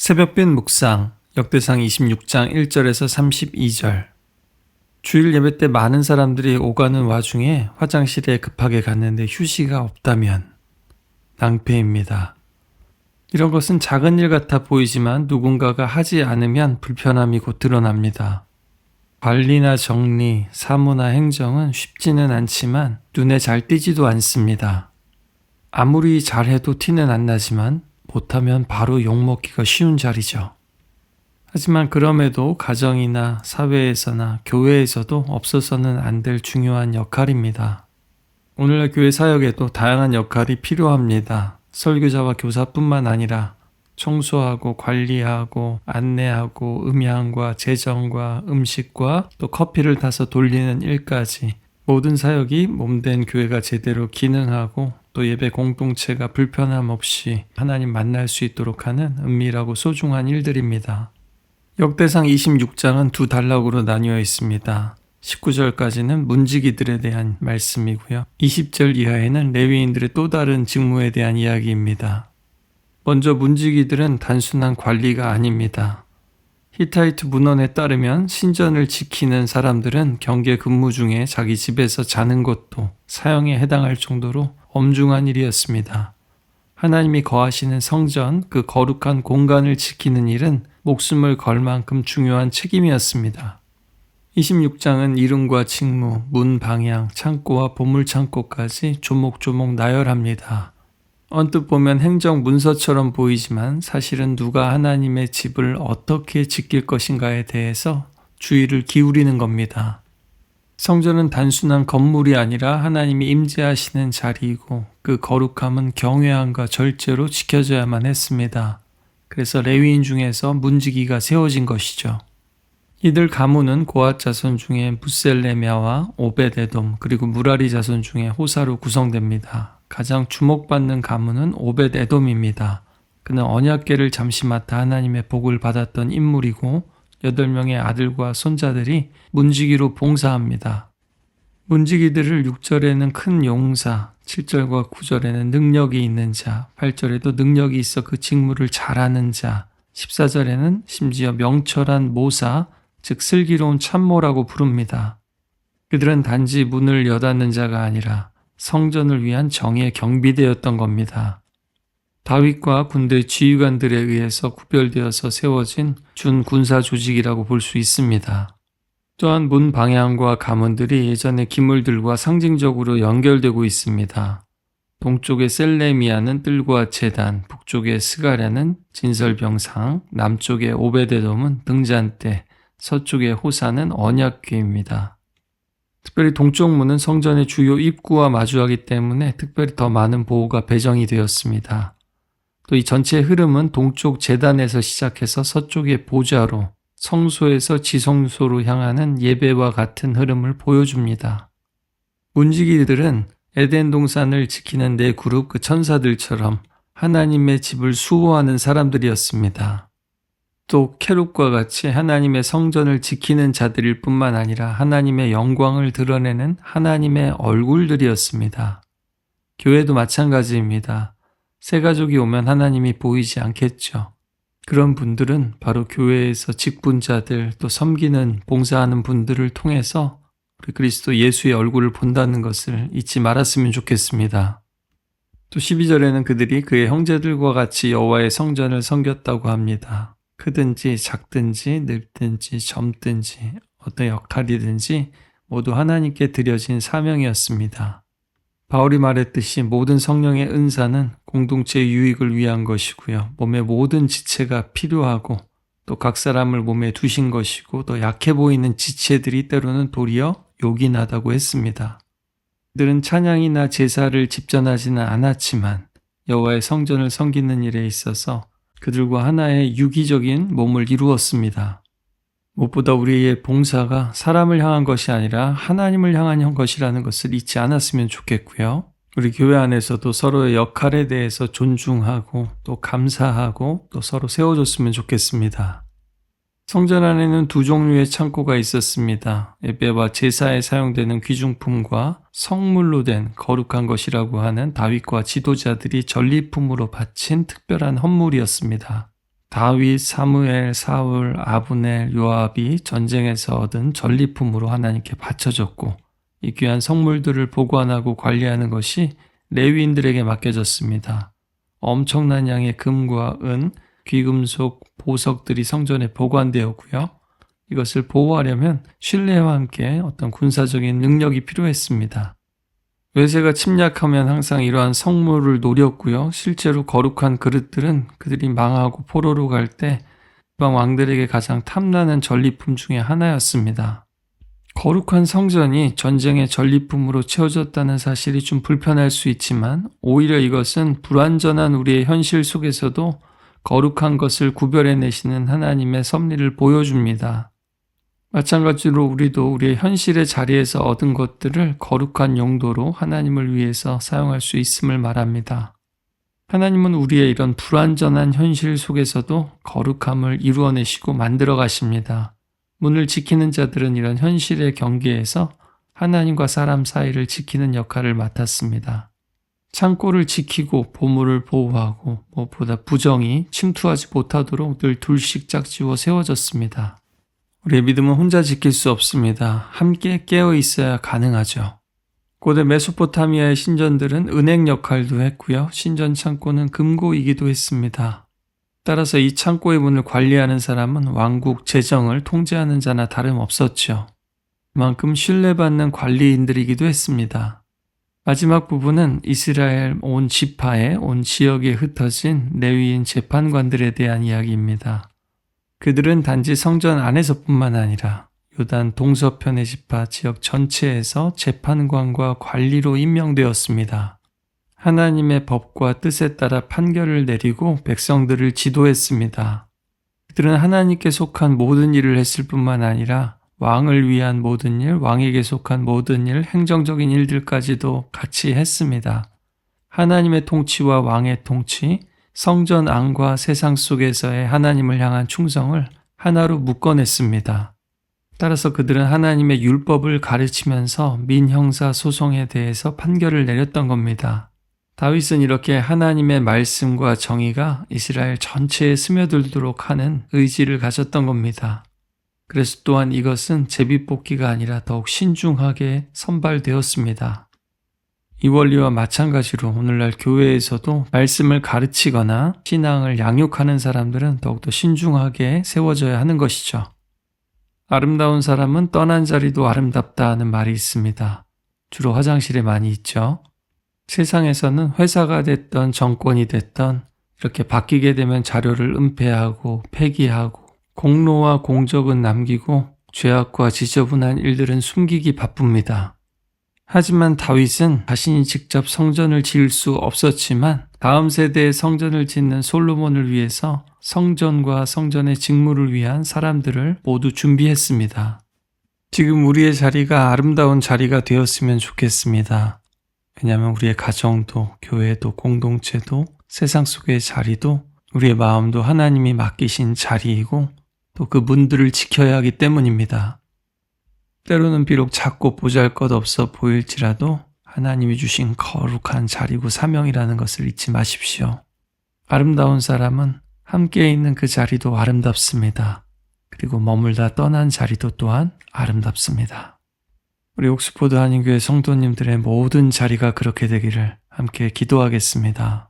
새벽빛 묵상 역대상 26장 1절에서 32절. 주일 예배 때 많은 사람들이 오가는 와중에 화장실에 급하게 갔는데 휴지가 없다면 낭패입니다. 이런 것은 작은 일 같아 보이지만 누군가가 하지 않으면 불편함이 곧 드러납니다. 관리나 정리, 사무나 행정은 쉽지는 않지만 눈에 잘 띄지도 않습니다. 아무리 잘해도 티는 안 나지만 못하면 바로 욕먹기가 쉬운 자리죠. 하지만 그럼에도 가정이나 사회에서나 교회에서도 없어서는 안 될 중요한 역할입니다. 오늘날 교회 사역에도 다양한 역할이 필요합니다. 설교자와 교사뿐만 아니라 청소하고 관리하고 안내하고 음향과 재정과 음식과 또 커피를 타서 돌리는 일까지 모든 사역이 몸된 교회가 제대로 기능하고 또 예배 공동체가 불편함 없이 하나님 만날 수 있도록 하는 은밀하고 소중한 일들입니다. 역대상 26장은 두 단락으로 나뉘어 있습니다. 19절까지는 문지기들에 대한 말씀이고요. 20절 이하에는 레위인들의 또 다른 직무에 대한 이야기입니다. 먼저 문지기들은 단순한 관리가 아닙니다. 히타이트 문헌에 따르면 신전을 지키는 사람들은 경계 근무 중에 자기 집에서 자는 것도 사형에 해당할 정도로 엄중한 일이었습니다. 하나님이 거하시는 성전, 그 거룩한 공간을 지키는 일은 목숨을 걸 만큼 중요한 책임이었습니다. 26장은 이름과 직무, 문 방향, 창고와 보물창고까지 조목조목 나열합니다. 언뜻 보면 행정 문서처럼 보이지만 사실은 누가 하나님의 집을 어떻게 지킬 것인가에 대해서 주의를 기울이는 겁니다. 성전은 단순한 건물이 아니라 하나님이 임재하시는 자리이고 그 거룩함은 경외함과 절제로 지켜져야만 했습니다. 그래서 레위인 중에서 문지기가 세워진 것이죠. 이들 가문은 고앗 자손 중에 무셀레미아와 오벳에돔 그리고 무라리 자손 중에 호사로 구성됩니다. 가장 주목받는 가문은 오벳에돔입니다. 그는 언약궤를 잠시 맡아 하나님의 복을 받았던 인물이고 8명의 아들과 손자들이 문지기로 봉사합니다. 문지기들을 6절에는 큰 용사, 7절과 9절에는 능력이 있는 자, 8절에도 능력이 있어 그 직무를 잘하는 자, 14절에는 심지어 명철한 모사, 즉 슬기로운 참모라고 부릅니다. 그들은 단지 문을 여닫는 자가 아니라 성전을 위한 정예 경비대였던 겁니다. 다윗과 군대 지휘관들에 의해서 구별되어서 세워진 준군사 조직이라고 볼 수 있습니다. 또한 문 방향과 가문들이 예전의 기물들과 상징적으로 연결되고 있습니다. 동쪽의 셀레미아는 뜰과 제단, 북쪽의 스가랴는 진설병상, 남쪽의 오베데돔은 등잔대, 서쪽의 호사는 언약궤입니다. 특별히 동쪽 문은 성전의 주요 입구와 마주하기 때문에 특별히 더 많은 보호가 배정이 되었습니다. 또 이 전체의 흐름은 동쪽 제단에서 시작해서 서쪽의 보좌로 성소에서 지성소로 향하는 예배와 같은 흐름을 보여줍니다. 문지기들은 에덴 동산을 지키는 네 그룹 그 천사들처럼 하나님의 집을 수호하는 사람들이었습니다. 또 케룹과 같이 하나님의 성전을 지키는 자들일 뿐만 아니라 하나님의 영광을 드러내는 하나님의 얼굴들이었습니다. 교회도 마찬가지입니다. 새 가족이 오면 하나님이 보이지 않겠죠. 그런 분들은 바로 교회에서 직분자들 또 섬기는 봉사하는 분들을 통해서 우리 그리스도 예수의 얼굴을 본다는 것을 잊지 말았으면 좋겠습니다. 또 12절에는 그들이 그의 형제들과 같이 여호와의 성전을 섬겼다고 합니다. 크든지 작든지 늙든지 젊든지 어떤 역할이든지 모두 하나님께 드려진 사명이었습니다. 바울이 말했듯이 모든 성령의 은사는 공동체의 유익을 위한 것이고요. 몸의 모든 지체가 필요하고 또 각 사람을 몸에 두신 것이고 또 약해 보이는 지체들이 때로는 도리어 요긴하다고 했습니다. 그들은 찬양이나 제사를 집전하지는 않았지만 여호와의 성전을 섬기는 일에 있어서 그들과 하나의 유기적인 몸을 이루었습니다. 무엇보다 우리의 봉사가 사람을 향한 것이 아니라 하나님을 향한 것이라는 것을 잊지 않았으면 좋겠고요. 우리 교회 안에서도 서로의 역할에 대해서 존중하고 또 감사하고 또 서로 세워줬으면 좋겠습니다. 성전 안에는 두 종류의 창고가 있었습니다. 예배와 제사에 사용되는 귀중품과 성물로 된 거룩한 것이라고 하는 다윗과 지도자들이 전리품으로 바친 특별한 헌물이었습니다. 다윗, 사무엘, 사울, 아브넬, 요압이 전쟁에서 얻은 전리품으로 하나님께 바쳐졌고 이 귀한 성물들을 보관하고 관리하는 것이 레위인들에게 맡겨졌습니다. 엄청난 양의 금과 은, 귀금속, 보석들이 성전에 보관되었고요. 이것을 보호하려면 신뢰와 함께 어떤 군사적인 능력이 필요했습니다. 외세가 침략하면 항상 이러한 성물을 노렸고요. 실제로 거룩한 그릇들은 그들이 망하고 포로로 갈 때 이방 왕들에게 가장 탐나는 전리품 중에 하나였습니다. 거룩한 성전이 전쟁의 전리품으로 채워졌다는 사실이 좀 불편할 수 있지만 오히려 이것은 불완전한 우리의 현실 속에서도 거룩한 것을 구별해내시는 하나님의 섭리를 보여줍니다. 마찬가지로 우리도 우리의 현실의 자리에서 얻은 것들을 거룩한 용도로 하나님을 위해서 사용할 수 있음을 말합니다. 하나님은 우리의 이런 불완전한 현실 속에서도 거룩함을 이루어내시고 만들어 가십니다. 문을 지키는 자들은 이런 현실의 경계에서 하나님과 사람 사이를 지키는 역할을 맡았습니다. 창고를 지키고 보물을 보호하고 무엇보다 부정이 침투하지 못하도록 늘 둘씩 짝지워 세워졌습니다. 우리의 믿음은 혼자 지킬 수 없습니다. 함께 깨어 있어야 가능하죠. 고대 메소포타미아의 신전들은 은행 역할도 했고요. 신전 창고는 금고이기도 했습니다. 따라서 이 창고의 문을 관리하는 사람은 왕국 재정을 통제하는 자나 다름없었죠. 그만큼 신뢰받는 관리인들이기도 했습니다. 마지막 부분은 이스라엘 온 지파에 온 지역에 흩어진 레위인 재판관들에 대한 이야기입니다. 그들은 단지 성전 안에서뿐만 아니라 요단 동서편의 지파 지역 전체에서 재판관과 관리로 임명되었습니다. 하나님의 법과 뜻에 따라 판결을 내리고 백성들을 지도했습니다. 그들은 하나님께 속한 모든 일을 했을 뿐만 아니라 왕을 위한 모든 일, 왕에게 속한 모든 일, 행정적인 일들까지도 같이 했습니다. 하나님의 통치와 왕의 통치, 성전 안과 세상 속에서의 하나님을 향한 충성을 하나로 묶어냈습니다. 따라서 그들은 하나님의 율법을 가르치면서 민형사 소송에 대해서 판결을 내렸던 겁니다. 다윗은 이렇게 하나님의 말씀과 정의가 이스라엘 전체에 스며들도록 하는 의지를 가졌던 겁니다. 그래서 또한 이것은 제비뽑기가 아니라 더욱 신중하게 선발되었습니다. 이 원리와 마찬가지로 오늘날 교회에서도 말씀을 가르치거나 신앙을 양육하는 사람들은 더욱더 신중하게 세워져야 하는 것이죠. 아름다운 사람은 떠난 자리도 아름답다 하는 말이 있습니다. 주로 화장실에 많이 있죠. 세상에서는 회사가 됐던 정권이 됐던 이렇게 바뀌게 되면 자료를 은폐하고 폐기하고 공로와 공적은 남기고 죄악과 지저분한 일들은 숨기기 바쁩니다. 하지만 다윗은 자신이 직접 성전을 지을 수 없었지만 다음 세대의 성전을 짓는 솔로몬을 위해서 성전과 성전의 직무를 위한 사람들을 모두 준비했습니다. 지금 우리의 자리가 아름다운 자리가 되었으면 좋겠습니다. 왜냐하면 우리의 가정도, 교회도, 공동체도, 세상 속의 자리도, 우리의 마음도 하나님이 맡기신 자리이고 또 그 문들을 지켜야 하기 때문입니다. 때로는 비록 작고 보잘것없어 보일지라도 하나님이 주신 거룩한 자리고 사명이라는 것을 잊지 마십시오. 아름다운 사람은 함께 있는 그 자리도 아름답습니다. 그리고 머물다 떠난 자리도 또한 아름답습니다. 우리 옥스포드 한인교회 성도님들의 모든 자리가 그렇게 되기를 함께 기도하겠습니다.